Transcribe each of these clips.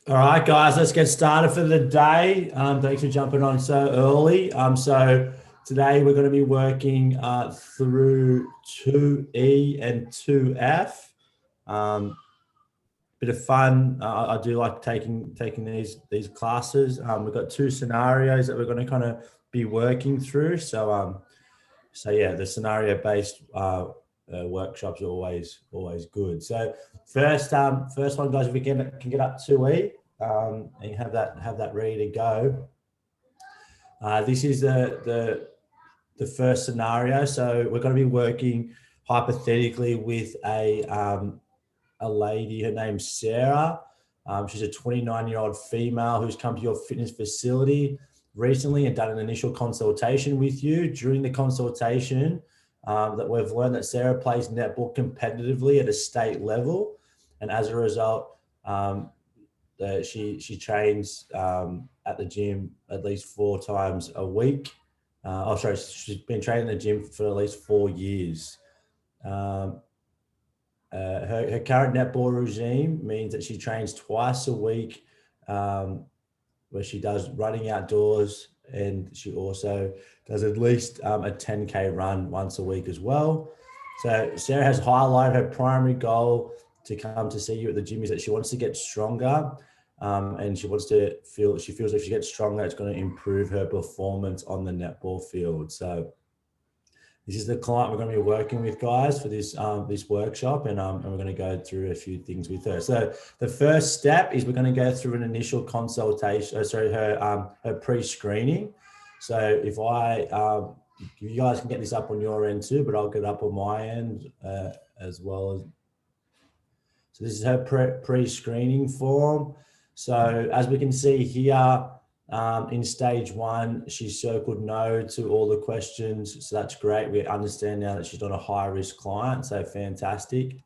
All right, guys, let's get started for the day. Thanks for jumping on so early. So today we're going to be working through 2E and 2F. Bit of fun. I do like taking these classes. We've got two scenarios that we're going to kind of be working through. So yeah, the scenario based workshops are always good. So first one, guys, if we can get up 2E. And you have that ready to go. This is the first scenario. So we're going to be working hypothetically with a lady. Her name's Sarah. She's a 29-year-old female who's come to your fitness facility recently and done an initial consultation with you. During the consultation, that we've learned that Sarah plays netball competitively at a state level, and as a result, she trains at the gym at least 4 times a week. She's been training in the gym for at least 4 years. Her current netball regime means that she trains twice a week, where she does running outdoors, and she also does at least a 10K run once a week as well. So Sarah has highlighted her primary goal to come to see you at the gym is that she wants to get stronger, and she feels if she gets stronger, it's going to improve her performance on the netball field. So this is the client we're going to be working with, guys, for this workshop, and we're going to go through a few things with her. So the first step is we're going to go through an initial consultation. Her pre-screening. So if you guys can get this up on your end too, but I'll get it up on my end as well. So this is her pre-screening form. So as we can see here, in stage 1, she circled no to all the questions. So that's great. We understand now that she's not a high risk client. So fantastic.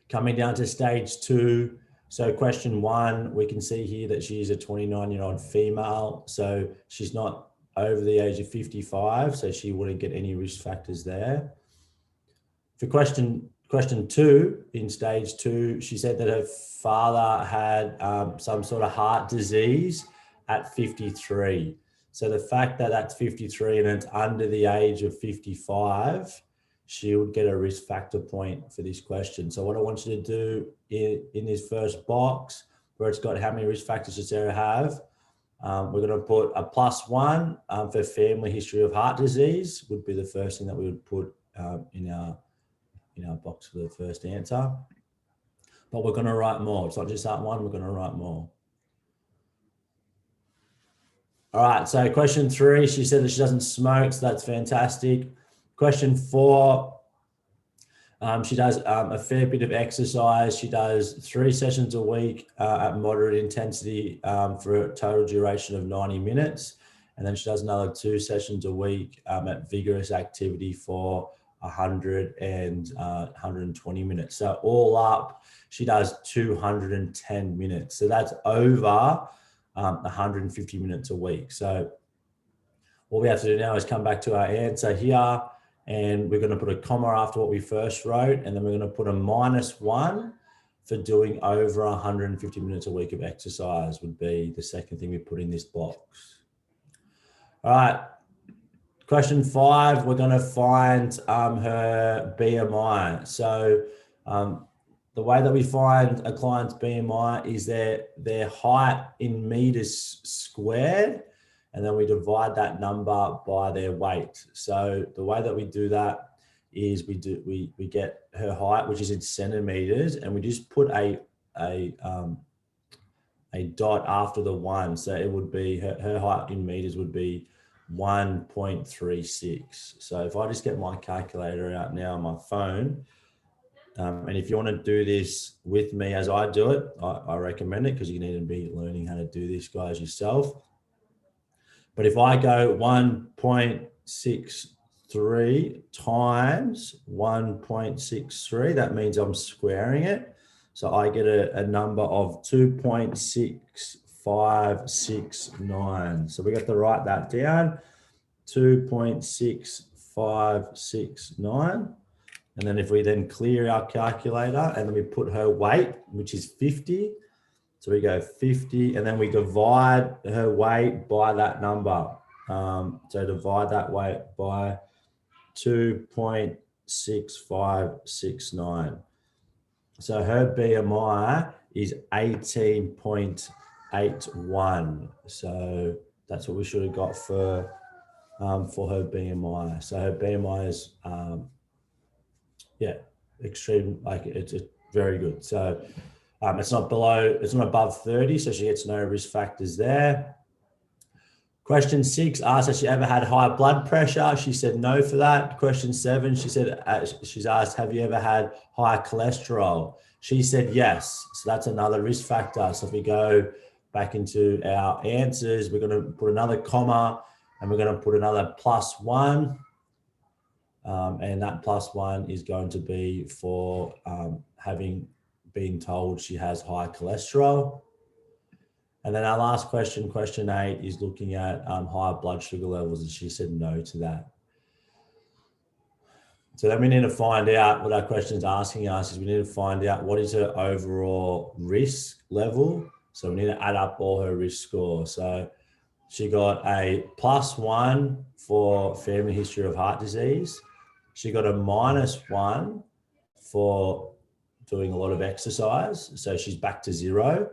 Coming down to stage 2. So question 1, we can see here that she is a 29-year-old female. So she's not over the age of 55. So she wouldn't get any risk factors there. For question 2, in stage 2, she said that her father had some sort of heart disease at 53. So the fact that that's 53 and it's under the age of 55, she would get a risk factor point for this question. So what I want you to do in this first box, where it's got how many risk factors does Sarah have, we're going to put a +1 for family history of heart disease would be the first thing that we would put in our box for the first answer. But we're going to write more. It's not just that one, we're going to write more. All right, so question 3, she said that she doesn't smoke, so that's fantastic. Question 4, she does a fair bit of exercise. She does 3 sessions a week at moderate intensity for a total duration of 90 minutes. And then she does another 2 sessions a week at vigorous activity for 100 and 120 minutes. So all up, she does 210 minutes. So that's over 150 minutes a week. So what we have to do now is come back to our answer here, and we're going to put a comma after what we first wrote, and then we're going to put a -1 for doing over 150 minutes a week of exercise would be the second thing we put in this box. All right. Question 5, we're going to find her BMI. So the way that we find a client's BMI is their height in meters squared, and then we divide that number by their weight. So the way that we do that is we get her height, which is in centimeters, and we just put a dot after the 1. So it would be her height in meters would be 1.36. So if I just get my calculator out now on my phone, and if you want to do this with me as I do it, I recommend it, because you need to be learning how to do this, guys, yourself. But if I go 1.63 times 1.63, that means I'm squaring it. So I get a number of 2.6569. So we have to write that down, 2.6569. And then if we then clear our calculator and then we put her weight, which is 50, So we go 50 and then we divide her weight by that number. So divide that weight by 2.6569. So her BMI is 18.81. So that's what we should have got for her BMI. So her BMI is, extreme, like it's very good. So it's not above 30, so she gets no risk factors there. Question 6 asked, has she ever had high blood pressure? She said no for that. Question 7, she said, she's asked, have you ever had high cholesterol? She said yes. So that's another risk factor. So if we go back into our answers, we're going to put another comma and we're going to put another +1. And that +1 is going to be for having been told she has high cholesterol. And then our last question, question 8, is looking at high blood sugar levels, and she said no to that. So then we need to find out what our question is asking us is we need to find out what is her overall risk level. So we need to add up all her risk scores. So she got a +1 for family history of heart disease. She got a -1 for doing a lot of exercise. So she's back to 0.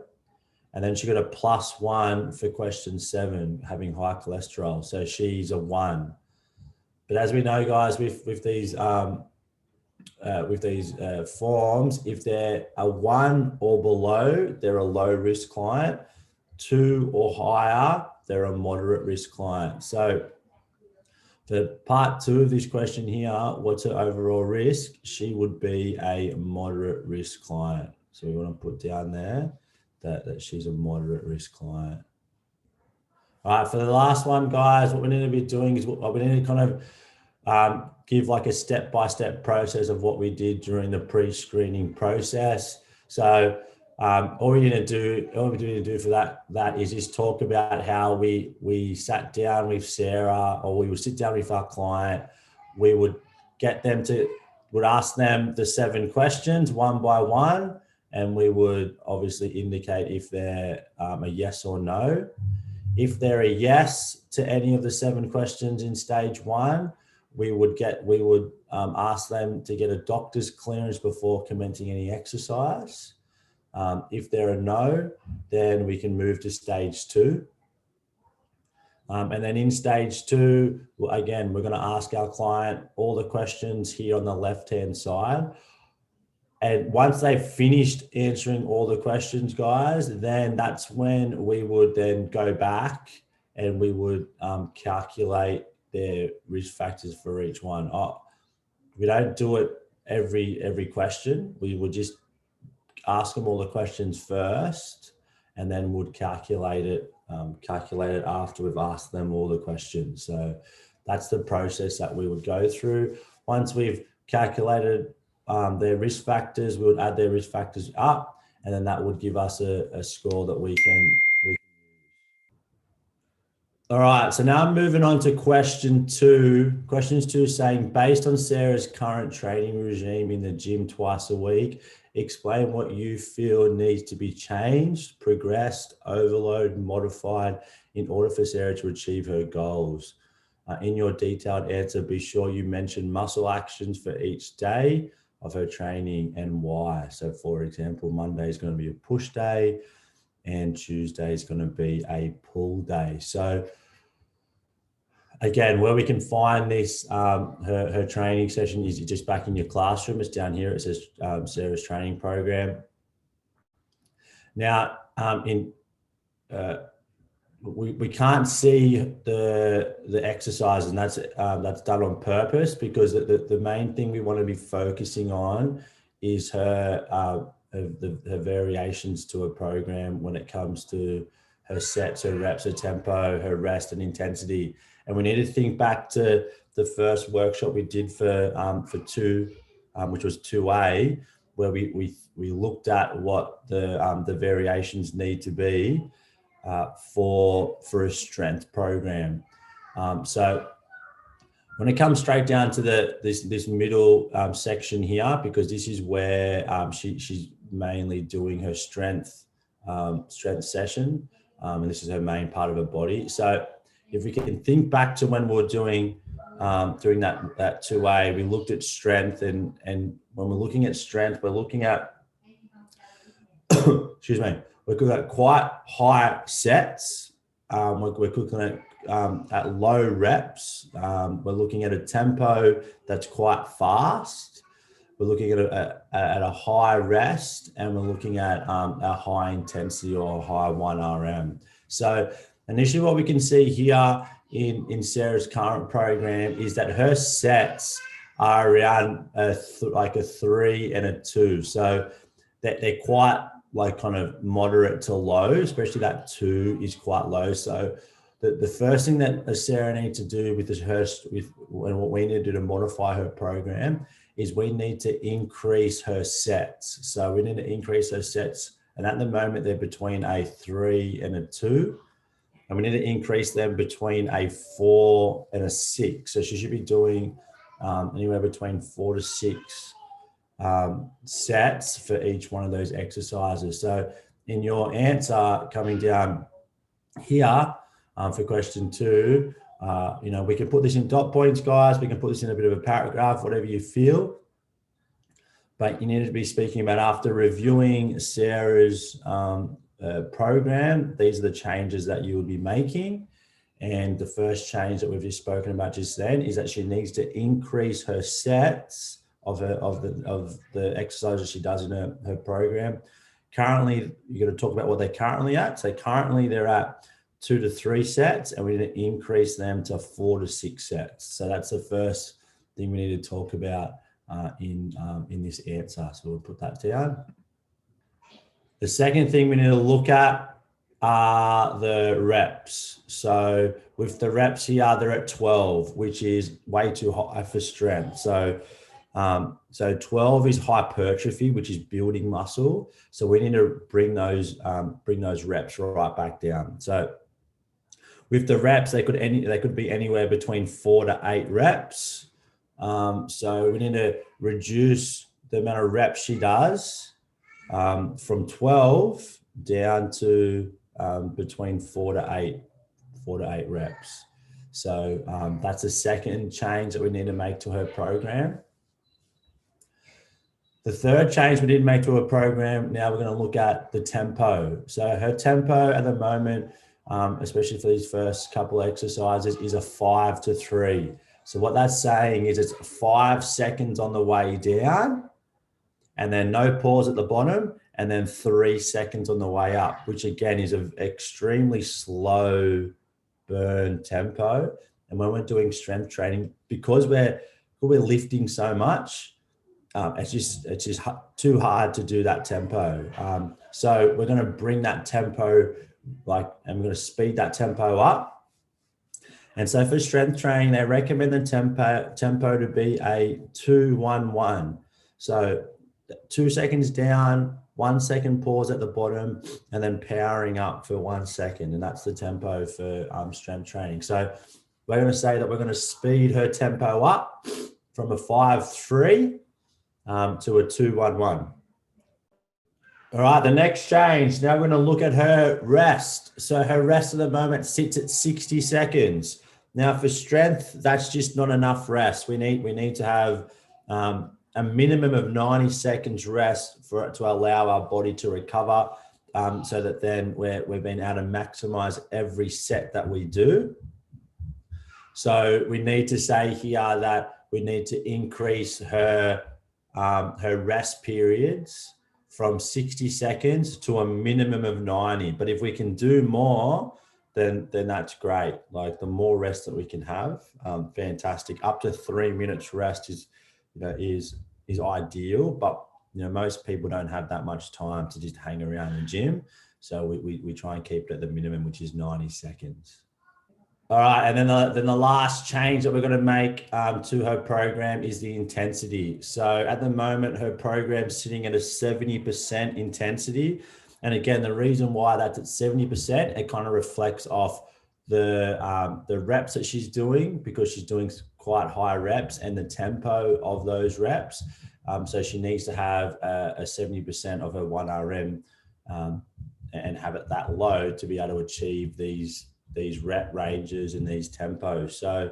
And then she got a +1 for question 7, having high cholesterol. So she's a 1. But as we know, guys, with these forms, if they're a 1 or below, they're a low risk client. 2 or higher, they're a moderate risk client. So for part 2 of this question here, what's her overall risk? She would be a moderate risk client. So we want to put down there that she's a moderate risk client. All right, for the last one, guys, what we need to be doing is we need to kind of give like a step-by-step process of what we did during the pre-screening process. So all we need to do for that is just talk about how we sat down with Sarah, or we would sit down with our client. We would ask them the 7 questions one by one, and we would obviously indicate if they're a yes or no. If they're a yes to any of the 7 questions in stage 1, we would ask them to get a doctor's clearance before commencing any exercise. If they're a no, then we can move to stage 2. And then in stage 2, again, we're going to ask our client all the questions here on the left-hand side. And once they've finished answering all the questions, guys, then that's when we would then go back and we would calculate their risk factors for each one. We don't do it every question. We would just ask them all the questions first, and then would calculate it after we've asked them all the questions. So that's the process that we would go through. Once we've calculated their risk factors, we would add their risk factors up, and then that would give us a score that we can use. All right, so now I'm moving on to question 2. Question 2 saying, based on Sarah's current training regime in the gym twice a week, explain what you feel needs to be changed, progressed, overloaded, modified in order for Sarah to achieve her goals. In your detailed answer, be sure you mention muscle actions for each day of her training and why. So for example, Monday is going to be a push day and Tuesday is going to be a pull day. So again, where we can find this, her training session is just back in your classroom. It's down here. It says Sarah's training program. Now, we can't see the exercise, and that's done on purpose, because the main thing we want to be focusing on is her variations to a program when it comes to her sets, her reps, her tempo, her rest and intensity. And we need to think back to the first workshop we did for 2, which was 2A, where we looked at what the variations need to be for a strength program. So when it comes straight down to this middle section here, because this is where she's mainly doing her strength strength session. And this is her main part of her body. So if we can think back to when we were doing that 2A, we looked at strength, and when we're looking at strength, we're looking at, excuse me, we're looking at quite high sets. We're looking at low reps. We're looking at a tempo that's quite fast. We're looking at a high rest, and we're looking at a high intensity or high 1RM. So initially what we can see here in Sarah's current program is that her sets are around like a 3 and a 2. So they're quite like kind of moderate to low, especially that 2 is quite low. So the first thing that Sarah needs to do with what we need to do to modify her program is we need to increase her sets. So we need to increase her sets. And at the moment, they're between a 3 and a 2. And we need to increase them between a 4 and a 6. So she should be doing anywhere between 4 to 6 sets for each one of those exercises. So in your answer coming down here for question 2, we can put this in dot points, guys. We can put this in a bit of a paragraph, whatever you feel. But you need to be speaking about, after reviewing Sarah's program, these are the changes that you will be making. And the first change that we've just spoken about just then is that she needs to increase her sets of the exercises she does in her program. Currently, you're going to talk about what they're currently at. So currently they're at 2 to 3 sets, and we need to increase them to 4 to 6 sets. So that's the first thing we need to talk about in this answer. So we'll put that down. The second thing we need to look at are the reps. So with the reps here, they're at 12, which is way too high for strength. So 12 is hypertrophy, which is building muscle. So we need to bring those reps right back down. So with the reps, they could be anywhere between 4 to 8 reps. So we need to reduce the amount of reps she does from 12 down to between 4 to 8 reps. So that's a second change that we need to make to her program. The third change we did make to her program, now we're going to look at the tempo. So her tempo at the moment, especially for these first couple exercises, is a 5 to 3. So what that's saying is it's 5 seconds on the way down, and then no pause at the bottom, and then 3 seconds on the way up, which again is an extremely slow burn tempo. And when we're doing strength training, because we're lifting so much, it's just too hard to do that tempo. So we're going to bring that tempo, and we're going to speed that tempo up. And so for strength training, they recommend the tempo to be a 2-1-1. So 2 seconds down, 1 second pause at the bottom, and then powering up for 1 second. And that's the tempo for strength training. So we're going to say that we're going to speed her tempo up from a 5-3 to a 2-1-1. All right, the next change, now we're going to look at her rest. So her rest at the moment sits at 60 seconds. Now for strength, that's just not enough rest. We need to have a minimum of 90 seconds rest to allow our body to recover, so that then we've been able to maximize every set that we do. So we need to say here that we need to increase her rest periods from 60 seconds to a minimum of 90. But if we can do more, then that's great. Like the more rest that we can have, fantastic. Up to 3 minutes rest is ideal, but most people don't have that much time to just hang around the gym. So we try and keep it at the minimum, which is 90 seconds. All right, and then the last change that we're going to make to her program is the intensity. So at the moment, her program's sitting at a 70% intensity. And again, the reason why that's at 70%, it kind of reflects off the reps that she's doing, because she's doing quite high reps and the tempo of those reps. So she needs to have a 70% of her 1RM and have it that low to be able to achieve these rep ranges and these tempos. So,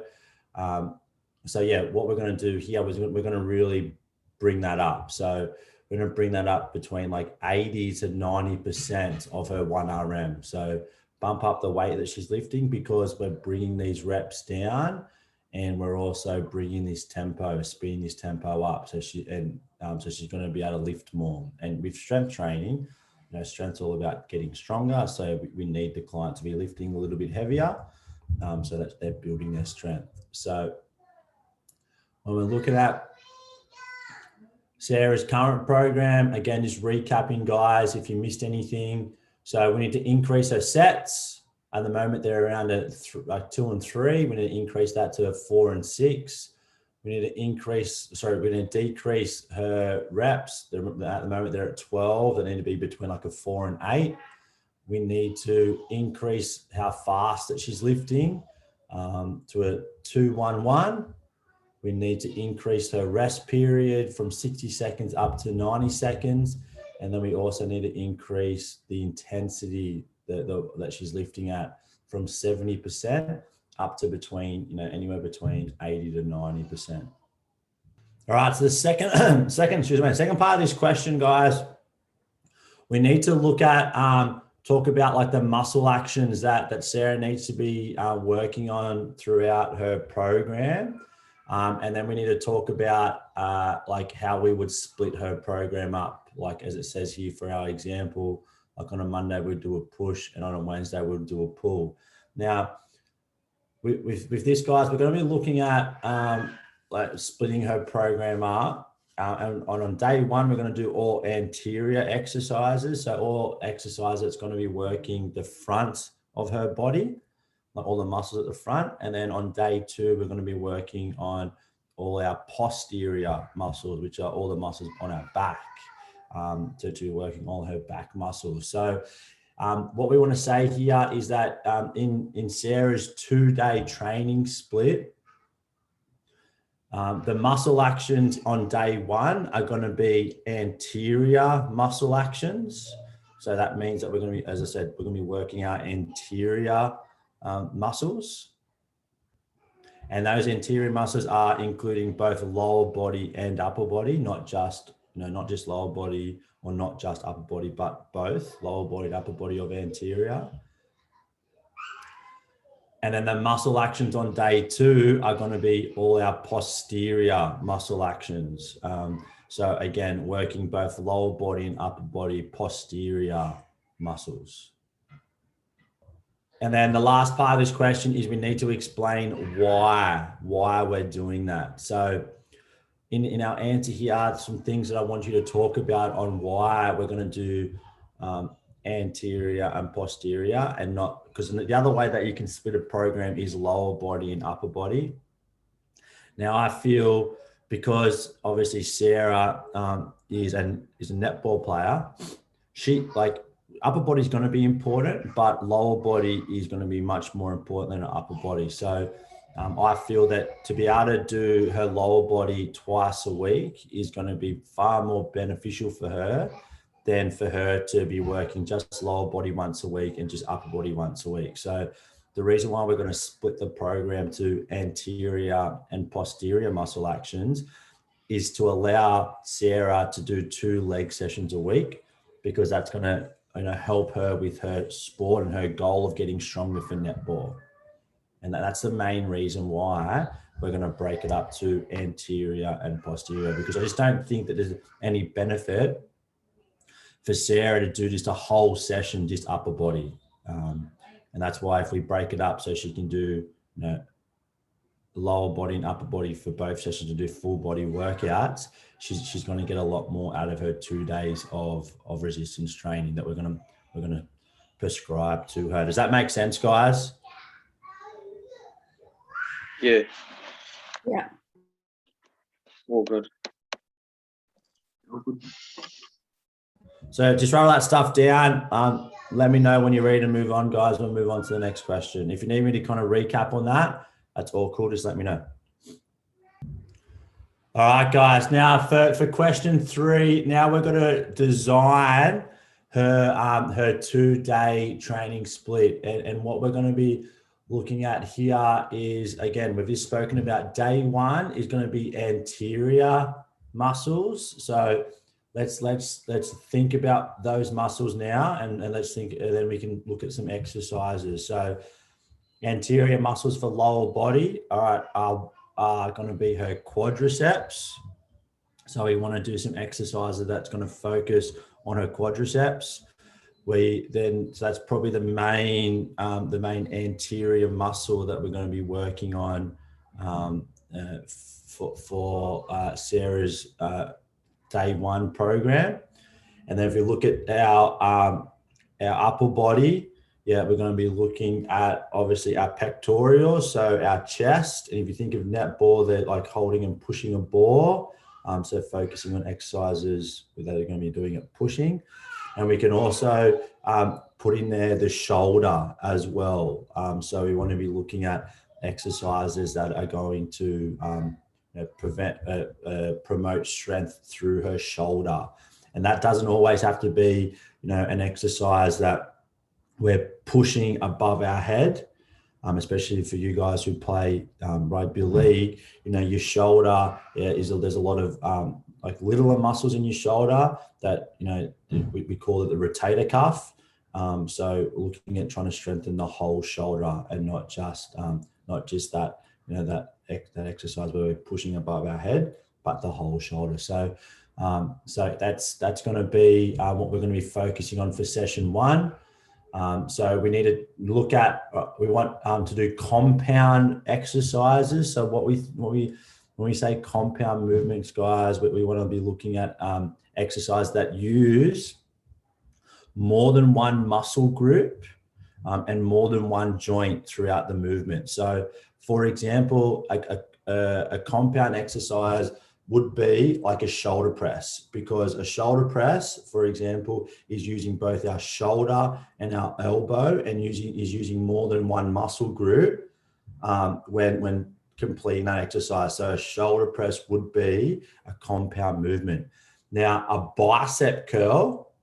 so yeah, what we're going to do here is we're going to really bring that up. So we're going to bring that up between like 80 to 90% of her 1RM. So bump up the weight that she's lifting, because we're bringing these reps down, and we're also bringing this tempo, speeding this tempo up. So she's going to be able to lift more. And with strength training, strength's all about getting stronger. So we need the client to be lifting a little bit heavier, so that they're building their strength. So when we're looking at Sarah's current program, again, just recapping, guys, if you missed anything. So we need to increase her sets. At the moment, they're around like 2 and 3. We need to increase that to 4 and 6. We need to decrease her reps. At the moment, they're at 12. They need to be between like a 4 and 8. We need to increase how fast that she's lifting to a 2-1-1. We need to increase her rest period from 60 seconds up to 90 seconds. And then we also need to increase the intensity that she's lifting at from 70% up to anywhere between 80 to 90%. All right, so the second part of this question, guys, we need to look at, talk about like the muscle actions that Sarah needs to be working on throughout her program. And then we need to talk about like how we would split her program up, like as it says here for our example, like on a Monday we'd do a push, and on a Wednesday we'd do a pull. Now, with this, guys, we're going to be looking at like splitting her program up. And on day one, we're going to do all anterior exercises. So all exercises that's going to be working the front of her body, like all the muscles at the front. And then on day 2, we're going to be working on all our posterior muscles, which are all the muscles on our back, to working all her back muscles. So what we want to say here is that in Sarah's 2-day training split, the muscle actions on day 1 are going to be anterior muscle actions. So that means that we're going to be, as I said, we're going to be working our anterior muscles. And those anterior muscles are including both lower body and upper body, not just lower body or not just upper body, but both lower body and upper body of anterior. And then the muscle actions on day 2 are going to be all our posterior muscle actions. So again, working both lower body and upper body posterior muscles. And then the last part of this question is we need to explain why we're doing that. So in our answer here are some things that I want you to talk about on why we're going to do anterior and posterior, and not, because the other way that you can split a program is lower body and upper body. Now I feel, because obviously Sarah is a netball player, upper body is going to be important, but lower body is going to be much more important than an upper body. So I feel that to be able to do her lower body twice a week is going to be far more beneficial for her than for her to be working just lower body once a week and just upper body once a week. So the reason why we're going to split the program to anterior and posterior muscle actions is to allow Sarah to do 2 leg sessions a week, because that's going to help her with her sport and her goal of getting stronger for netball. And that's the main reason why we're going to break it up to anterior and posterior, because I just don't think that there's any benefit for Sarah to do just a whole session, just upper body. And that's why if we break it up so she can do lower body and upper body for both sessions to do full body workouts, she's going to get a lot more out of her 2 days of resistance training that we're going to prescribe to her. Does that make sense, guys? Yeah. Yeah. All good. So just write all that stuff down. Let me know when you're ready to move on, guys. We'll move on to the next question. If you need me to kind of recap on that, that's all cool. Just let me know. All right, guys. Now for question 3, now we're going to design her 2-day training split. And what we're going to be looking at here is, again, we've just spoken about day 1 is going to be anterior muscles. So let's think about those muscles now, and let's think, and then we can look at some exercises. So anterior muscles for lower body, all right, are going to be her quadriceps. So we want to do some exercises that's going to focus on her quadriceps. So that's probably the main anterior muscle that we're going to be working on for Sarah's day 1 program. And then if we look at our upper body, we're going to be looking at obviously our pectorals, so our chest. And if you think of netball, they're like holding and pushing a ball. So focusing on exercises that are going to be doing it pushing. And we can also put in there the shoulder as well. So we want to be looking at exercises that are going to promote strength through her shoulder. And that doesn't always have to be, an exercise that we're pushing above our head. Especially for you guys who play rugby league, your shoulder there's a lot of like littler muscles in your shoulder that, we call it the rotator cuff. So looking at trying to strengthen the whole shoulder and not just that, that exercise where we're pushing above our head, but the whole shoulder. So that's going to be what we're going to be focusing on for session 1. So we need to look at, we want to do compound exercises. So when we say compound movements, guys, we want to be looking at exercise that use more than one muscle group and more than one joint throughout the movement. So for example, a compound exercise would be like a shoulder press, because a shoulder press, for example, is using both our shoulder and our elbow and is using more than one muscle group when completing that exercise. So a shoulder press would be a compound movement. Now, a bicep curl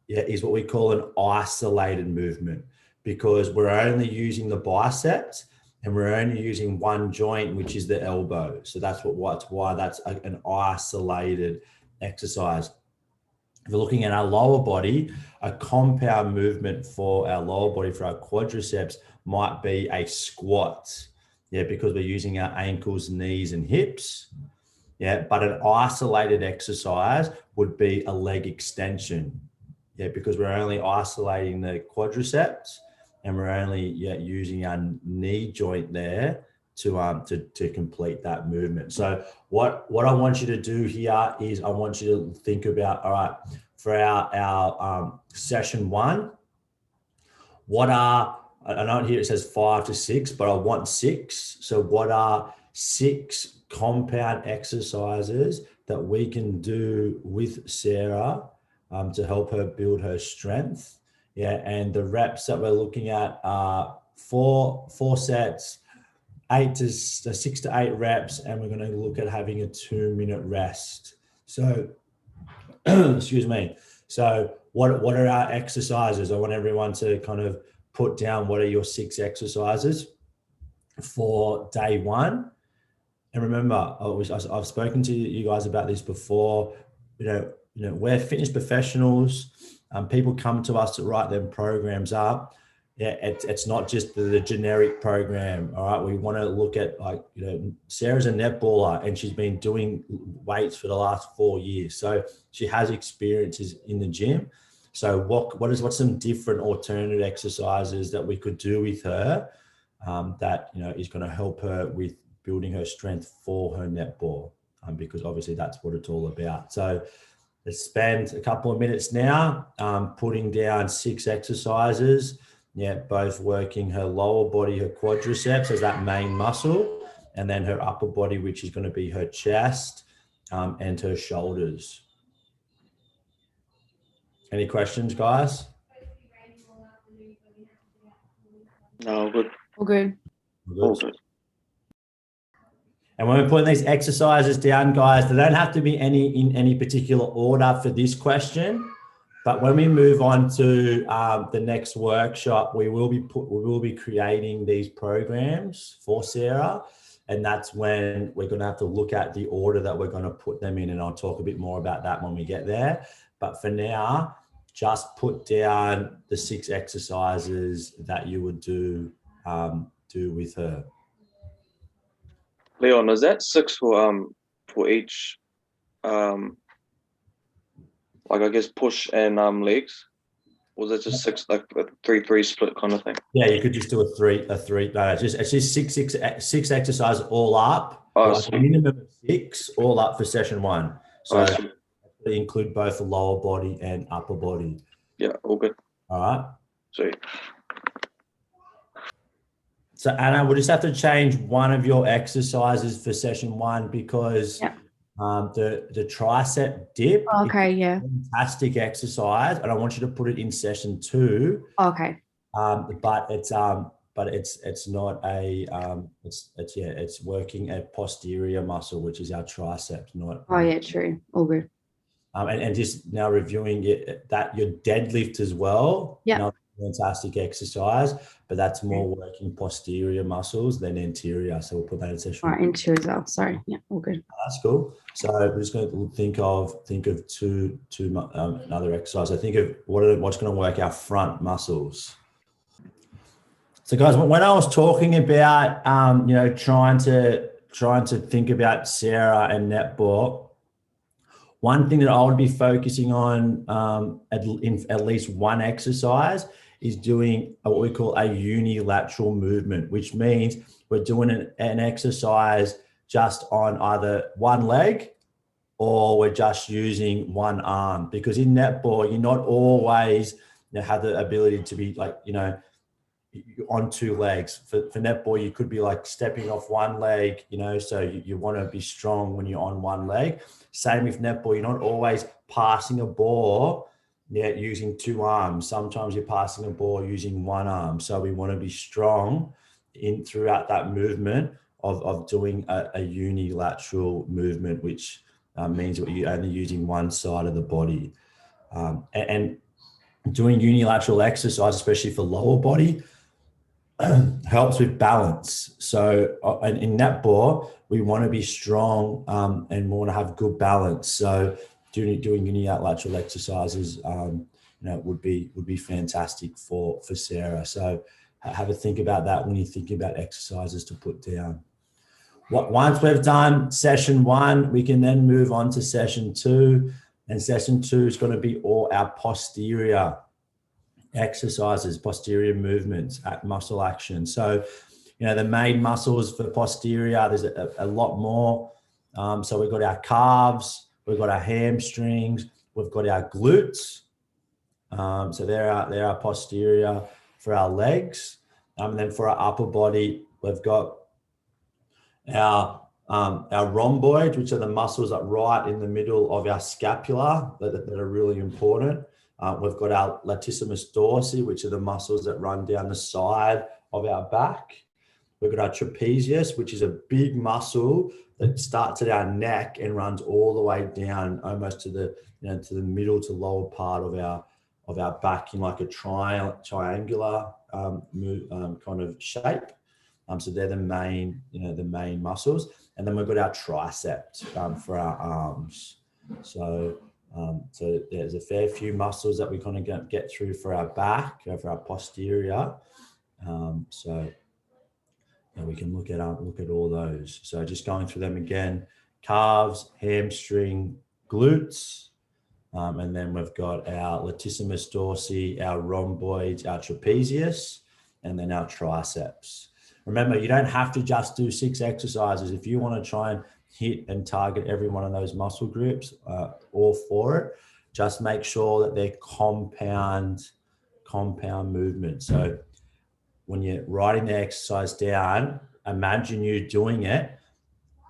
is what we call an isolated movement, because we're only using the biceps and we're only using one joint, which is the elbow. So that's why that's an isolated exercise. If we're looking at our lower body, a compound movement for our lower body, for our quadriceps, might be a squat. Because we're using our ankles, knees, and hips. But an isolated exercise would be a leg extension. Because we're only isolating the quadriceps, and we're only using our knee joint there to complete that movement. So what I want you to do here is I want you to think about, all right, for our session 1, what are, I know here it says 5 to 6, but I want 6. So what are 6 compound exercises that we can do with Sarah to help her build her strength? And the reps that we're looking at are 4 sets, 6 to 8 reps, and we're going to look at having a 2-minute rest. So, excuse me. So what are our exercises? I want everyone to kind of put down what are your 6 exercises for day 1. And remember, I've spoken to you guys about this before. We're fitness professionals. People come to us to write their programs up. It's not just the generic program. All right, we want to look at, Sarah's a netballer and she's been doing weights for the last 4 years, so she has experiences in the gym. So what's some different alternative exercises that we could do with her that is going to help her with building her strength for her netball, because obviously that's what it's all about. So let's spend a couple of minutes now putting down 6 exercises, both working her lower body, her quadriceps as that main muscle, and then her upper body, which is going to be her chest and her shoulders. Any questions, guys? No, good. All good. All good. And when we're putting these exercises down, guys, they don't have to be in any particular order for this question. But when we move on to the next workshop, we will be creating these programs for Sarah, and that's when we're going to have to look at the order that we're going to put them in, and I'll talk a bit more about that when we get there. But for now, just put down the 6 exercises that you would do with her. Leon, is that 6 for each like I guess push and legs? Or is that just 6 like a 3-3 split kind of thing? Yeah, you could just do a three. No, it's just six exercises all up. Oh, like a minimum of 6 all up for session 1. So they include both the lower body and upper body. Yeah, all good. All right. Sweet. So Anna, we'll just have to change one of your exercises for session 1 because the tricep dip. Okay, yeah. Fantastic exercise, and I want you to put it in session 2. Okay. But it's not a it's working a posterior muscle, which is our triceps, not. Oh yeah, true. All good. And just now reviewing it, that your deadlift as well. Yeah. Fantastic exercise, but that's more working posterior muscles than anterior. So we'll put that in session. All right, anterior as well. Sorry. Yeah, all good. That's cool. So we're just going to think of two another exercise. I think of what's going to work our front muscles. So guys, when I was talking about trying to think about Sarah and netball, one thing that I would be focusing on at least one exercise is doing what we call a unilateral movement, which means we're doing an exercise just on either one leg or we're just using one arm. Because in netball, you're not always have the ability to be on 2 legs. For netball, you could be like stepping off one leg, so you want to be strong when you're on one leg. Same with netball, you're not always passing a ball using 2 arms. Sometimes you're passing a ball using one arm. So we want to be strong throughout that movement of doing a unilateral movement, which means that you're only using one side of the body. And doing unilateral exercise, especially for lower body, helps with balance. So in netball, we want to be strong and we want to have good balance. So doing unilateral exercises, would be fantastic for Sarah. So have a think about that when you think about exercises to put down. Once we've done session 1, we can then move on to session 2, and session 2 is going to be all our posterior exercises, posterior movements, muscle action. So, the main muscles for posterior, there's a lot more. So we've got our calves, we've got our hamstrings, we've got our glutes. So they're our posterior for our legs. And then for our upper body, we've got our rhomboids, which are the muscles that right in the middle of our scapula that are really important. We've got our latissimus dorsi, which are the muscles that run down the side of our back. We've got our trapezius, which is a big muscle that starts at our neck and runs all the way down almost to the middle to lower part of our back in like a triangular kind of shape. So they're the main muscles. And then we've got our triceps for our arms. So there's a fair few muscles that we're going to get through for our back, for our posterior. We can look at all those. So just going through them again: calves, hamstring, glutes, and then we've got our latissimus dorsi, our rhomboids, our trapezius, and then our triceps. Remember, you don't have to just do 6 exercises. If you want to try and hit and target every one of those muscle groups, all for it, just make sure that they're compound movement. So when you're writing the exercise down, imagine you doing it.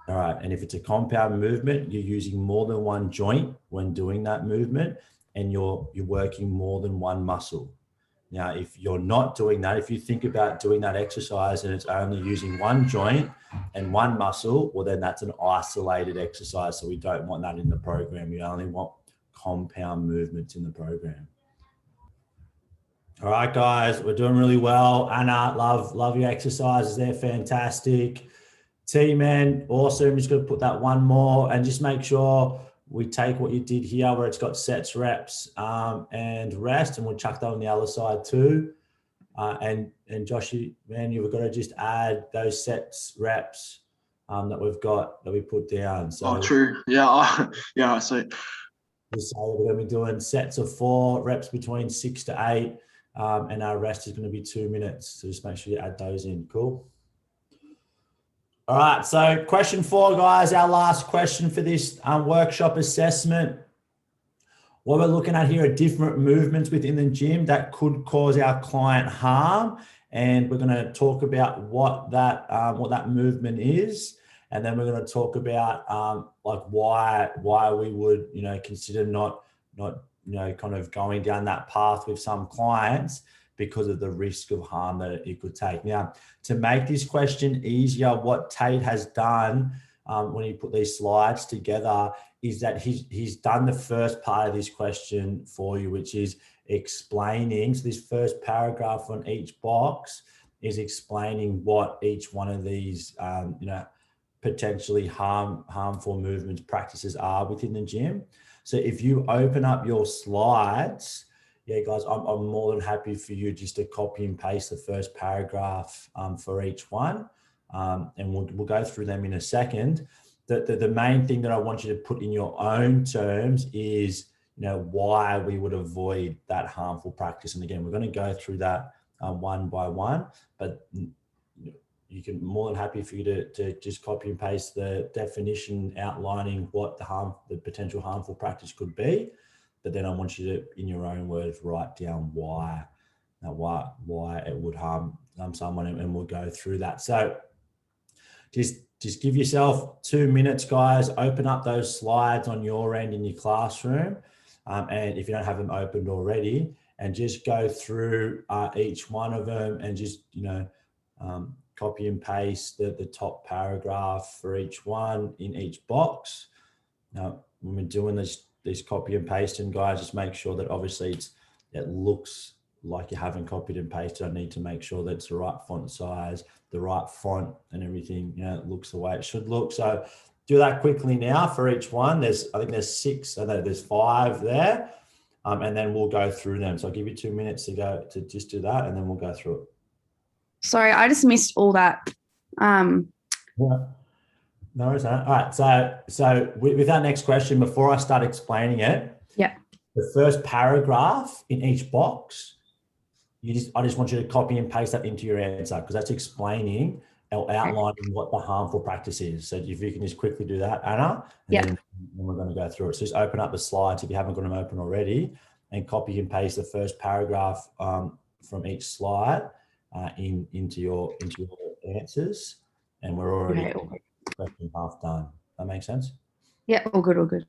All right. And if it's a compound movement, you're using more than one joint when doing that movement, and you're working more than one muscle. Now, if you're not doing that, if you think about doing that exercise and it's only using one joint and one muscle, well, then that's an isolated exercise. So we don't want that in the program. We only want compound movements in the program. All right, guys, we're doing really well. Anna, love your exercises. They're fantastic. T-Man, awesome. Just going to put that one more and just make sure we take what you did here where it's got sets, reps, and rest, and we'll chuck that on the other side too. And Joshy, man, you've got to just add those sets, reps that we put down. So, Oh, true. Yeah. Yeah. So we're going to be doing sets of 4, reps between 6 to 8, and our rest is going to be 2 minutes. So just make sure you add those in. Cool. All right. So question 4, guys, our last question for this workshop assessment. What we're looking at here are different movements within the gym that could cause our client harm. And we're going to talk about what that movement is. And then we're going to talk about like why we would, consider not kind of going down that path with some clients because of the risk of harm that it could take. Now, to make this question easier, what Tate has done when he put these slides together is that he's done the first part of this question for you, which is explaining. So this first paragraph on each box is explaining what each one of these, potentially harmful movements practices are within the gym. So if you open up your slides, yeah, guys, I'm more than happy for you just to copy and paste the first paragraph for each one. And we'll go through them in a second. The main thing that I want you to put in your own terms is, why we would avoid that harmful practice. And again, we're going to go through that one by one, but you can more than happy for you to just copy and paste the definition outlining what the potential harmful practice could be. But then I want you to, in your own words, write down why it would harm someone, and we'll go through that. So just give yourself 2 minutes, guys. Open up those slides on your end in your classroom. And if you don't have them opened already, and just go through each one of them and just, copy and paste the top paragraph for each one in each box. Now, when we're doing this copy and pasting, guys, just make sure that obviously it looks like you haven't copied and pasted. I need to make sure that it's the right font size, the right font, and everything, it looks the way it should look. So do that quickly now for each one. I think there's 6, I know there's 5 there. And then we'll go through them. So I'll give you 2 minutes to just do that, and then we'll go through it. Sorry, I just missed all that. Yeah. No worries. All right. So with that next question, before I start explaining it, Yeah. the first paragraph in each box, I just want you to copy and paste that into your answer, because that's explaining or outlining what the harmful practice is. So if you can just quickly do that, Anna, and then we're going to go through it. So just open up the slides if you haven't got them open already, and copy and paste the first paragraph from each slide into your answers, and we're already question half done. That makes sense? Yeah, all good.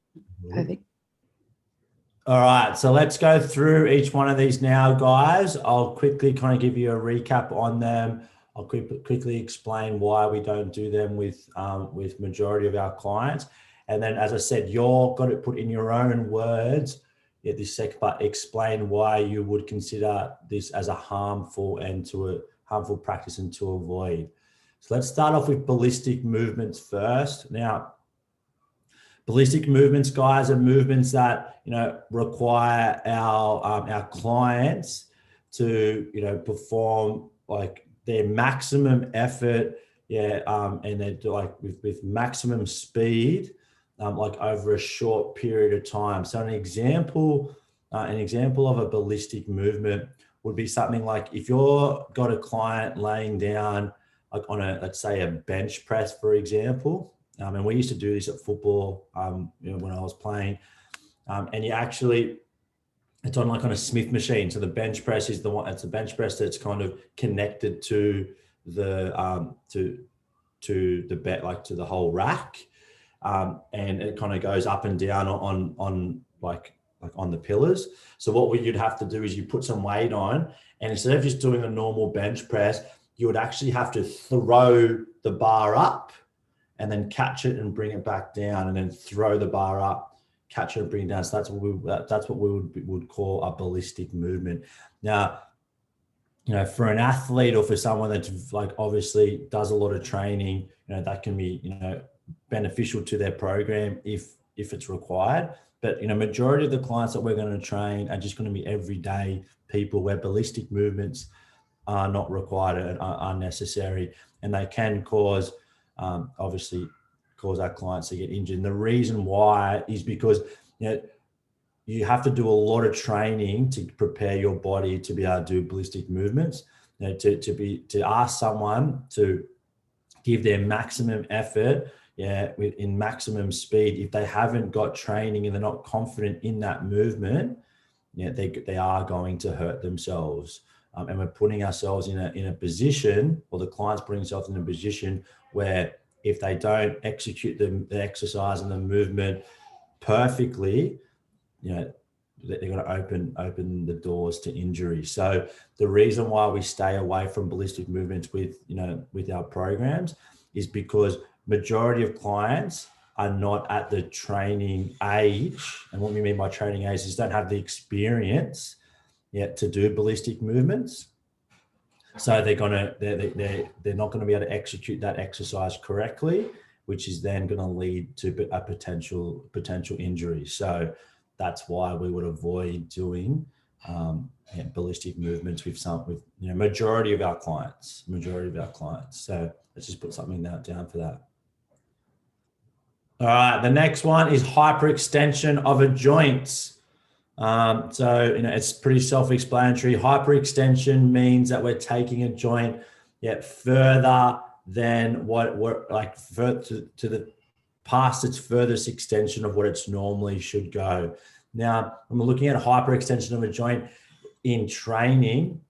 Perfect. All right, so let's go through each one of these now, guys. I'll quickly kind of give you a recap on them. I'll quickly explain why we don't do them with majority of our clients. And then, as I said, you're got to put in your own words, this second part, explain why you would consider this as a harmful practice and to avoid. So let's start off with ballistic movements first. Now, ballistic movements, guys, are movements that require our clients to perform like their maximum effort, and they do like with maximum speed, like over a short period of time. So an example of a ballistic movement would be something like if you're got a client laying down like on let's say a bench press, for example. And we used to do this at football, when I was playing. And it's on like on a Smith machine. So the bench press is it's a bench press that's kind of connected to the to the whole rack. And it kind of goes up and down on on the pillars. So what you'd have to do is you put some weight on, and instead of just doing a normal bench press, you would actually have to throw the bar up and then catch it and bring it back down, and then throw the bar up catch it and bring it down. So that's what we would call a ballistic movement. Now, for an athlete or for someone that's like obviously does a lot of training, that can be, beneficial to their program if it's required. But, majority of the clients that we're going to train are just going to be everyday people where ballistic movements are not required and are unnecessary. And they can cause our clients to get injured. And the reason why is because, you have to do a lot of training to prepare your body to be able to do ballistic movements. To ask someone to give their maximum effort, in maximum speed, if they haven't got training and they're not confident in that movement, they are going to hurt themselves. And we're putting ourselves in a position, or the client's putting themselves in a position where if they don't execute the exercise and the movement perfectly, they're going to open the doors to injury. So the reason why we stay away from ballistic movements with our programs is because majority of clients are not at the training age. And what we mean by training age is don't have the experience yet to do ballistic movements. So they're not going to be able to execute that exercise correctly, which is then going to lead to a potential injury. So that's why we would avoid doing ballistic movements with majority of our clients. So let's just put something down for that. All right, the next one is hyperextension of a joint. So it's pretty self-explanatory. Hyperextension means that we're taking a joint further than to the past its furthest extension of what it's normally should go. Now, when we're looking at hyperextension of a joint in training,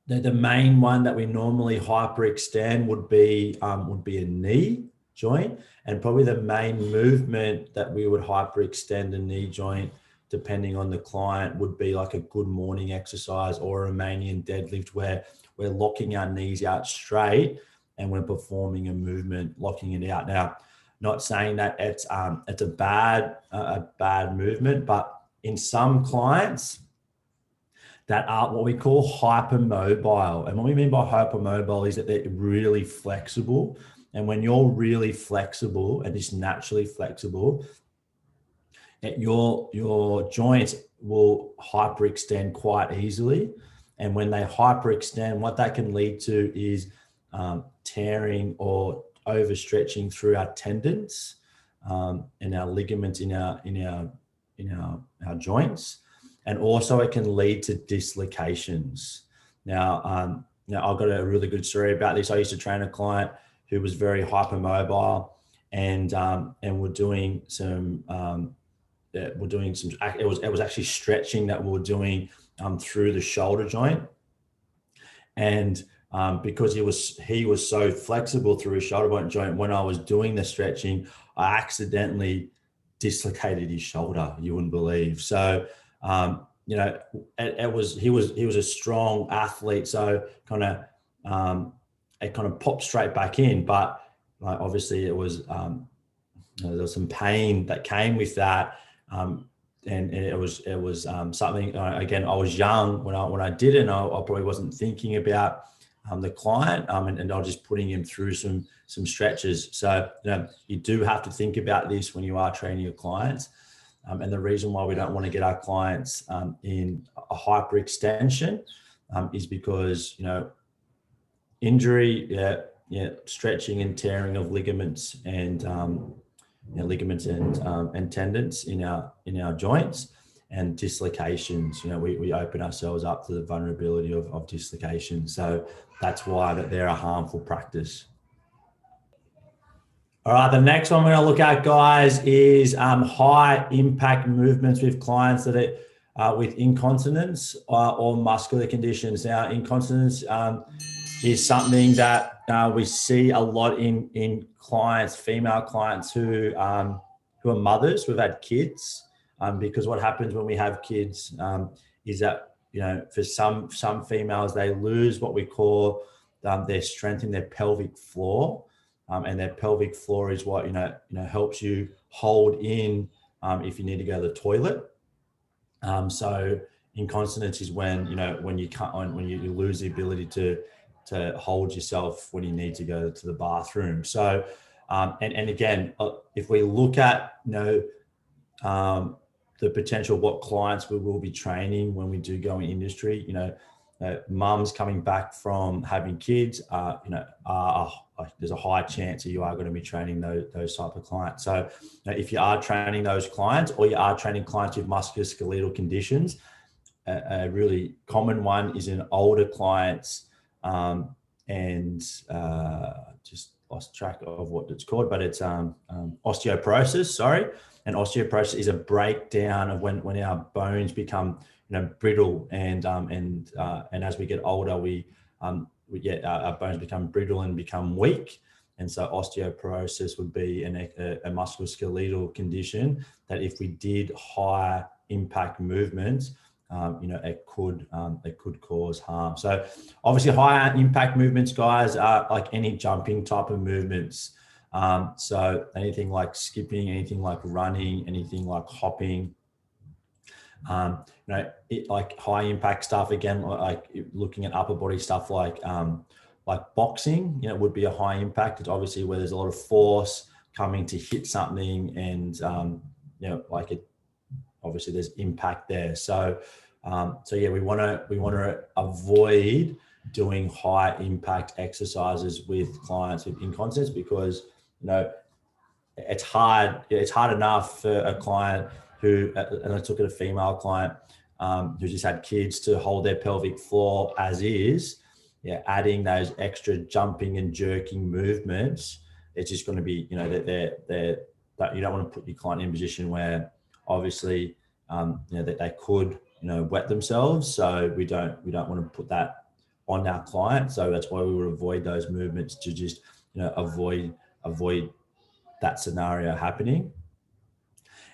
the main one that we normally hyperextend would be a knee joint, and probably the main movement that we would hyperextend a knee joint, depending on the client, would be like a good morning exercise or a Romanian deadlift, where we're locking our knees out straight and we're performing a movement, locking it out. Now, not saying that it's a bad movement, but in some clients that are what we call hypermobile. And what we mean by hypermobile is that they're really flexible. And when you're really flexible and just naturally flexible, your joints will hyperextend quite easily. And when they hyperextend, what that can lead to is tearing or overstretching through our tendons and our ligaments in our joints, and also it can lead to dislocations. Now I've got a really good story about this. I used to train a client who was very hypermobile, and we're doing some. It was actually stretching that we were doing through the shoulder joint, and because he was so flexible through his shoulder joint, when I was doing the stretching, I accidentally dislocated his shoulder. You wouldn't believe. So he was a strong athlete, so it kind of popped straight back in, but obviously it was there was some pain that came with that. And it was something, again, I was young when I did it, and I probably wasn't thinking about the client, and I was just putting him through some stretches. So you do have to think about this when you are training your clients, and the reason why we don't want to get our clients in a hyperextension is because injury, stretching and tearing of ligaments and and tendons in our joints, and dislocations. We open ourselves up to the vulnerability of dislocation. So that's why they're a harmful practice. All right, the next one we're going to look at, guys, is high impact movements with clients that are with incontinence or muscular conditions. Now, incontinence is something that we see a lot in clients, female clients who are mothers who've had kids, because what happens when we have kids is that for some females, they lose what we call their strength in their pelvic floor, and their pelvic floor is what helps you hold in if you need to go to the toilet. So incontinence is when, you know, when you can't, when you lose the ability to hold yourself when you need to go to the bathroom. So, and again, if we look at, you know, the potential of what clients we will be training when we do go in industry, you know, mums coming back from having kids, you know, there's a high chance that you are going to be training those type of clients. So you know, if you are training those clients, or you are training clients with musculoskeletal conditions, a really common one is in older clients, and just lost track of what it's called, but it's osteoporosis. Sorry, and osteoporosis is a breakdown of when our bones become, you know, brittle, and as we get older, we get our bones become brittle and become weak. And so osteoporosis would be a musculoskeletal condition that if we did high impact movements, you know, it could cause harm. So obviously higher impact movements, guys, are like any jumping type of movements. So anything like skipping, anything like running, anything like hopping, you know, like high impact stuff, again, like looking at upper body stuff like boxing, you know, would be a high impact. It's obviously where there's a lot of force coming to hit something, and, you know, like it, obviously there's impact there. So, so yeah, we want to avoid doing high impact exercises with clients with incontinence, because, you know, it's hard enough for a client who, and let's look at a female client, who just had kids, to hold their pelvic floor as is. Yeah, adding those extra jumping and jerking movements, it's just going to be, you know, that you don't want to put your client in a position where obviously, you know, that they could, you know, wet themselves. So we don't want to put that on our client. So that's why we would avoid those movements, to just, you know, avoid that scenario happening.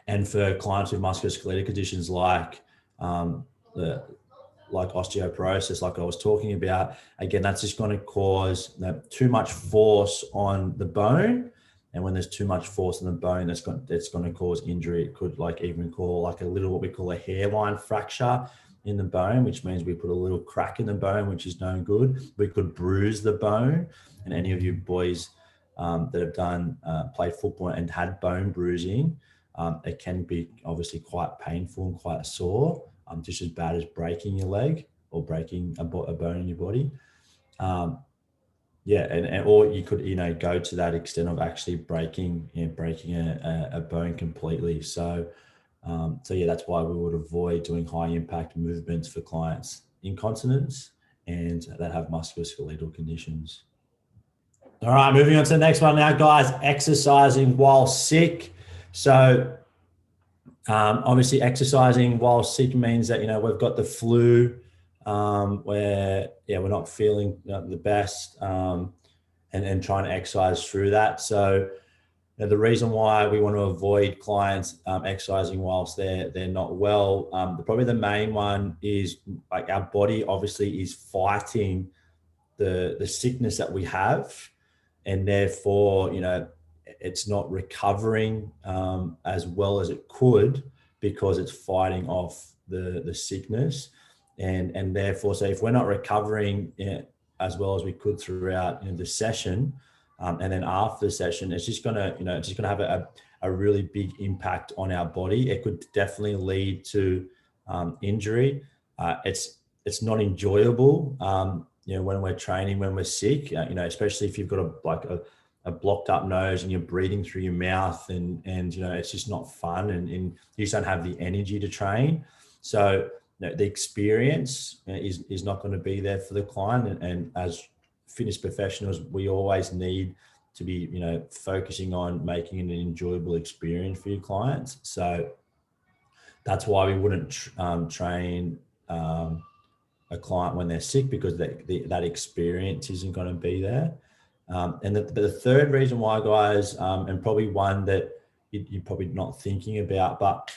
And for clients with musculoskeletal conditions like osteoporosis, like I was talking about, again, that's just going to cause too much force on the bone. And when there's too much force on the bone, it's going to cause injury. It could like even call like a little, what we call a hairline fracture in the bone, which means we put a little crack in the bone, which is no good. We could bruise the bone. And any of you boys that have done played football and had bone bruising, it can be obviously quite painful and quite sore, just as bad as breaking your leg or breaking a bone in your body. Yeah, and or you could, you know, go to that extent of actually breaking a bone completely. So, so yeah, that's why we would avoid doing high impact movements for clients incontinence and that have musculoskeletal conditions. All right, moving on to the next one now, guys. Exercising while sick. So obviously exercising while sick means that, you know, we've got the flu, where, yeah, we're not feeling, you know, the best, and trying to exercise through that. So, you know, the reason why we want to avoid clients exercising whilst they're not well, probably the main one is like our body obviously is fighting the sickness that we have, and therefore, you know, it's not recovering as well as it could, because it's fighting off the sickness, and therefore, so if we're not recovering, you know, as well as we could throughout, you know, the session, and then after the session, it's just gonna, you know, it's just gonna have a really big impact on our body. It could definitely lead to injury. It's not enjoyable, you know, when we're training, when we're sick, you know, especially if you've got a blocked up nose and you're breathing through your mouth, and you know, it's just not fun, and you just don't have the energy to train. So, you know, the experience is not going to be there for the client, and as fitness professionals, we always need to be, you know, focusing on making it an enjoyable experience for your clients. So that's why we wouldn't train a client when they're sick, because that experience isn't going to be there. And the third reason why, guys, and probably one that you're probably not thinking about, but,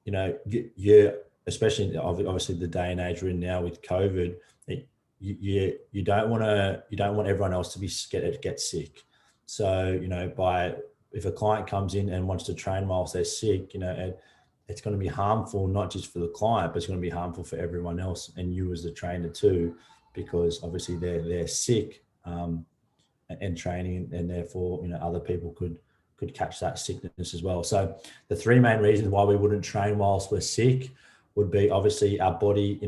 you know, you're, especially obviously the day and age we're in now with COVID, you don't want everyone else to get sick. So, you know, by if a client comes in and wants to train whilst they're sick, it's going to be harmful, not just for the client, but it's going to be harmful for everyone else and you as the trainer too, because obviously they're sick and training, and therefore, other people could catch that sickness as well. So the three main reasons why we wouldn't train whilst we're sick would be obviously our body,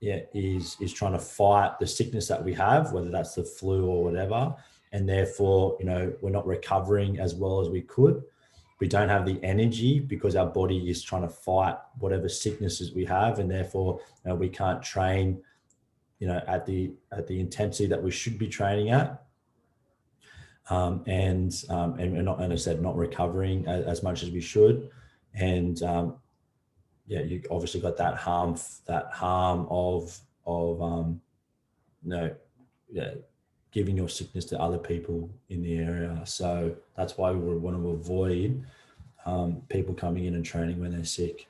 is trying to fight the sickness that we have, whether that's the flu or whatever. And therefore, we're not recovering as well as we could. We don't have the energy because our body is trying to fight whatever sicknesses we have. And therefore, we can't train, at the intensity that we should be training at. And we're not, and I said, not recovering as much as we should. And you obviously got that harm of giving your sickness to other people in the area. So that's why we would want to avoid people coming in and training when they're sick.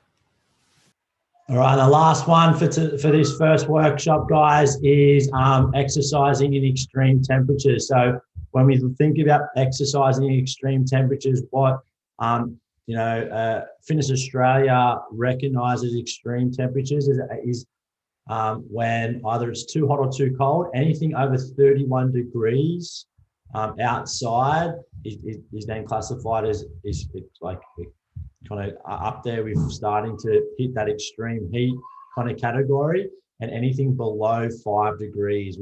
All right, the last one for this first workshop, guys, is exercising in extreme temperatures. So when we think about exercising in extreme temperatures, what Fitness Australia recognises extreme temperatures is when either it's too hot or too cold. Anything over 31 degrees outside is then classified as is like kind of up there with starting to hit that extreme heat kind of category, and anything below 5 degrees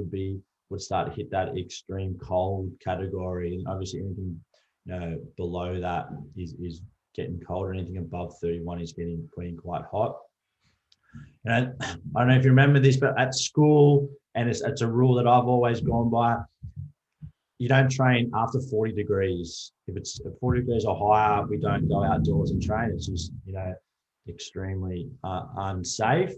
would start to hit that extreme cold category. And obviously anything below that is getting cold, anything above 31 is getting quite hot. I don't know if you remember this, but at school, and it's a rule that I've always gone by, you don't train after 40 degrees. If it's 40 degrees or higher, we don't go outdoors and train. It's just, extremely unsafe.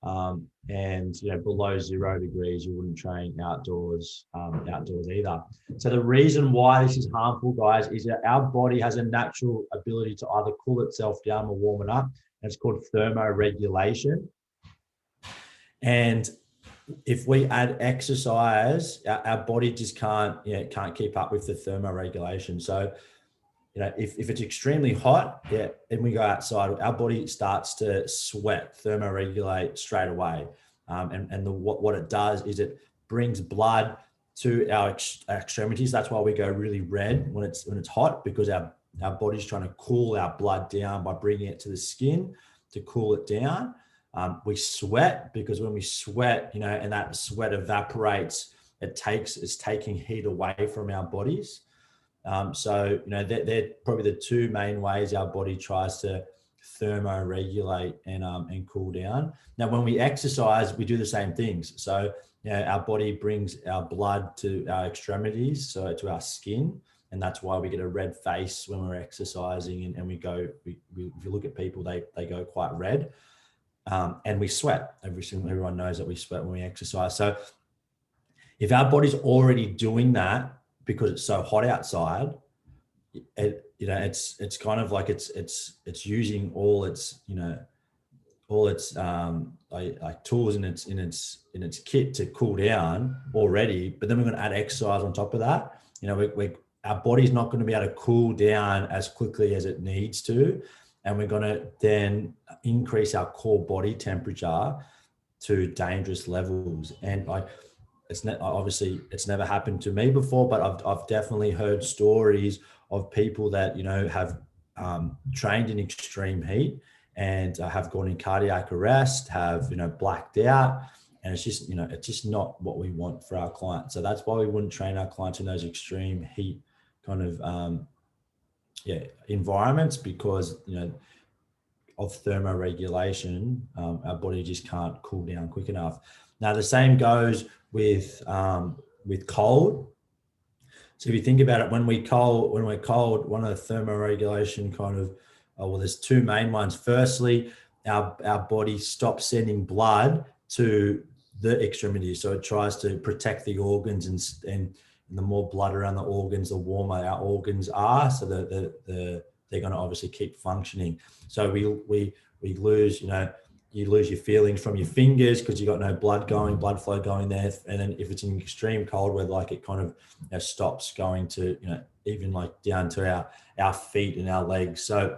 And below 0 degrees, you wouldn't train outdoors either. So the reason why this is harmful, guys, is that our body has a natural ability to either cool itself down or warm it up. And it's called thermoregulation. And if we add exercise, our body just can't keep up with the thermoregulation. So, if it's extremely hot, and we go outside, our body starts to sweat, thermoregulate straight away. What it does is it brings blood to our extremities. That's why we go really red when it's hot, because our body's trying to cool our blood down by bringing it to the skin to cool it down. We sweat because when we sweat, and that sweat evaporates, it's taking heat away from our bodies. So, they're probably the two main ways our body tries to thermoregulate and cool down. Now, when we exercise, we do the same things. So, our body brings our blood to our extremities, so to our skin. And that's why we get a red face when we're exercising, and if you look at people, they go quite red. And we sweat. Everyone knows that we sweat when we exercise. So if our body's already doing that because it's so hot outside, it's kind of like it's using all its like tools in its kit to cool down already. But then we're going to add exercise on top of that. Our body's not going to be able to cool down as quickly as it needs to. And we're going to then increase our core body temperature to dangerous levels. And obviously it's never happened to me before, but I've definitely heard stories of people that, have trained in extreme heat and have gone in cardiac arrest, have, blacked out. And it's just not what we want for our clients. So that's why we wouldn't train our clients in those extreme heat kind of, environments, because, of thermoregulation, our body just can't cool down quick enough. Now, the same goes with cold. So if you think about it, when we're cold, one of the thermoregulation kind of, there's two main ones. Firstly, our body stops sending blood to the extremities. So it tries to protect the organs, and the more blood around the organs, the warmer our organs are. So they're going to obviously keep functioning. So we lose, you lose your feelings from your fingers because you got no blood flow going there. And then if it's in extreme cold weather, like it kind of stops going to, even like down to our feet and our legs. So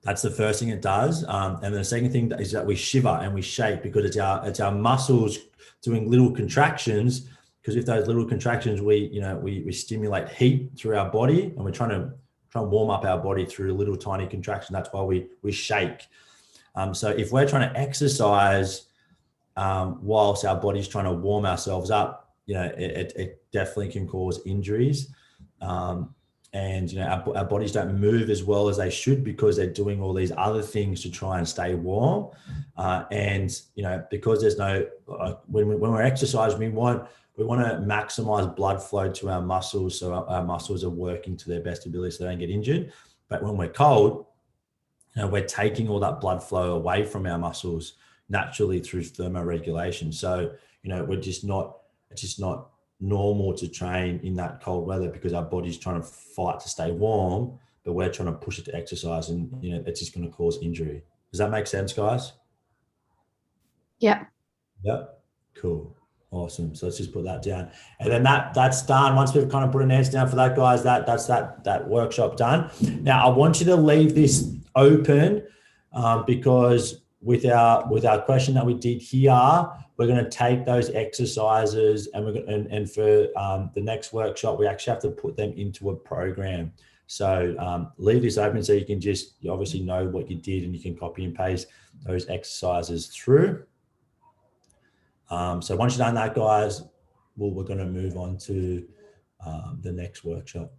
that's the first thing it does. And the second thing is that we shiver and we shake because it's our muscles doing little contractions. Because if those little contractions, we stimulate heat through our body, and we're trying to warm up our body through a little tiny contraction. That's why we shake. So if we're trying to exercise whilst our body's trying to warm ourselves up, it definitely can cause injuries. And our bodies don't move as well as they should because they're doing all these other things to try and stay warm. And because there's no when we're exercising, we want to maximize blood flow to our muscles, so our muscles are working to their best ability so they don't get injured. But when we're cold, we're taking all that blood flow away from our muscles naturally through thermoregulation. So it's just not normal to train in that cold weather because our body's trying to fight to stay warm, but we're trying to push it to exercise, and it's just going to cause injury. Does that make sense, guys? Yeah. Yep. Cool. Awesome. So let's just put that down, and then that's done. Once we've kind of put an answer down for that, guys, that's that workshop done. Now I want you to leave this open because with our question that we did here, we're going to take those exercises and for the next workshop, we actually have to put them into a program. So leave this open so you can you obviously know what you did and you can copy and paste those exercises through. So once you've done that, guys, we're going to move on to the next workshop.